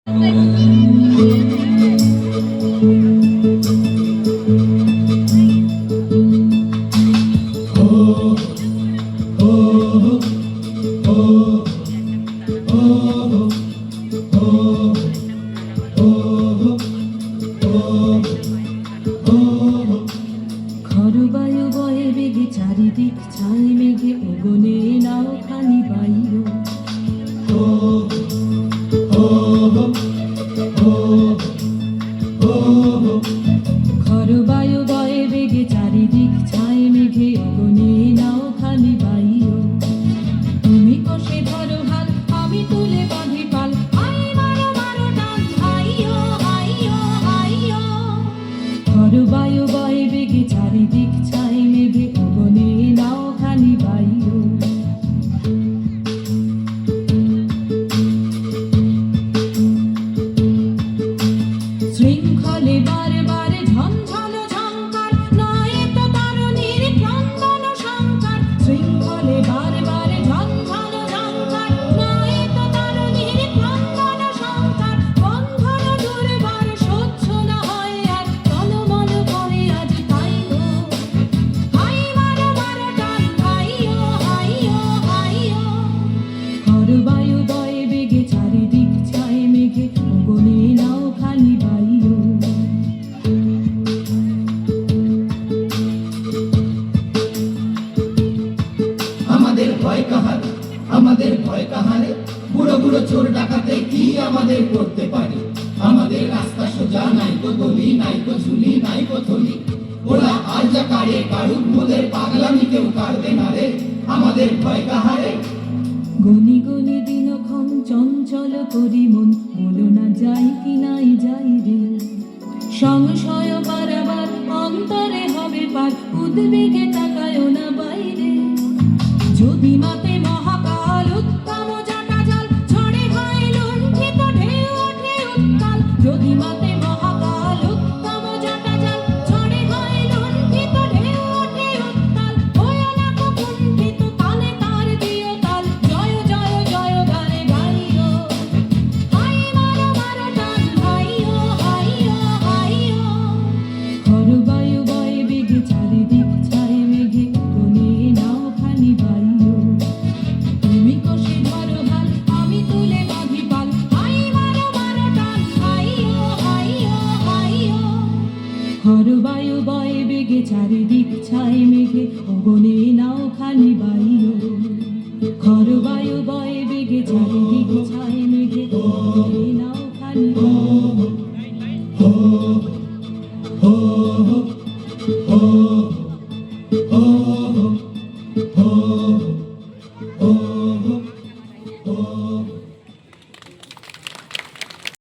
খরবায়ু বয়ে বেগে চারিদিক ছাই মেঘে ওগনে নাও খানি বাইর। খরবায়ু বয়ে বেগে চারিদিক ছাই মেঘে ওগনে নাও খানি বাইর। তুমি কষে ধরো হাল, আমি তুলে বাঁধি পাল, আই মারো মারো টান, হাইয়ো হাইয়ো হাইয়ো। খরবায়ু বয়ে বেগে চারিদিক ছাই মেঘে ওগনে নাও খানি বাইর। শৃঙ্খলে বারে বারে ঝঞ্ঝালো ঝঙ্কার, নয় তো তারুণীর ক্রন্দন সংকার। শৃঙ্খলে বারে বারে ঝঞ্ঝালো ঝঙ্কার, নয় তো তারুণীর ক্রন্দন সংকার। বন্ধন দুর্বার সহ্য না হয় আর, টলমল করে আজ তাই গো। হাই মারো মারো টান, হাইয়ো হাইয়ো হাইয়ো। খরবায়ু বয়ে বেগে চারিদিক ছাই মেঘে ওগনে নাও খানি বাইর। আমাদের ভয় কাহার, আমাদের ভয় কাহারে, বুড়ো বুড়ো চোর ডাকাতে কি আমাদের করতে পারে। আমাদের রাস্তা সোজা, নাই তো গলি, নাই তো ঝুলি, নাই তো থলি। ওরা আর যা কারে কারুক, মোদের পাগলামি কেউ কারবে না রে। আমাদের ভয় কাহারে। গনি গনি দিনক্ষণ চঞ্চল করি মন, বলো না যাই কি নাই যাই রে। সংশয় বারবার অন্তরে হবে পার, উদ্বেগে তাকায়ও না বাইরে। যদি মাতে মহাকাল উত্তম জাটা জাল, ঝড়ে হয় লুণ্ঠিত ঢেউ ওঠে উত্তাল। যদি মাতে মহাকাল উত্তম জাটা জাল, ঝড়ে হয় লুণ্ঠিত ঢেউ ওঠে উত্তাল। হয়ো না কো কুণ্ঠিত, তালে তার দিও তাল, জয় জয় জয় গানে গাইও। হাই মারো মারো টান, হাইয়ো হাইয়ো হাইয়ো। খরবায়ু বয়ে বেগে চারিদিক ছাই মেঘে ওগনে নাও খানি বাইর। তুমি কষে ধরো হাল, আমি তুলে বাঁধি পাল, হাই মারো মারো টান, হাইয়ো হাইয়ো হাইয়ো। খরবায়ু বয়ে বেগে চারিদিক ছাই মেঘে ওগনে নাও খানি বাইর। খরবায়ু বয়ে বেগে চারিদিক ছাই মেঘে ওগনে নাও খানি বাইর।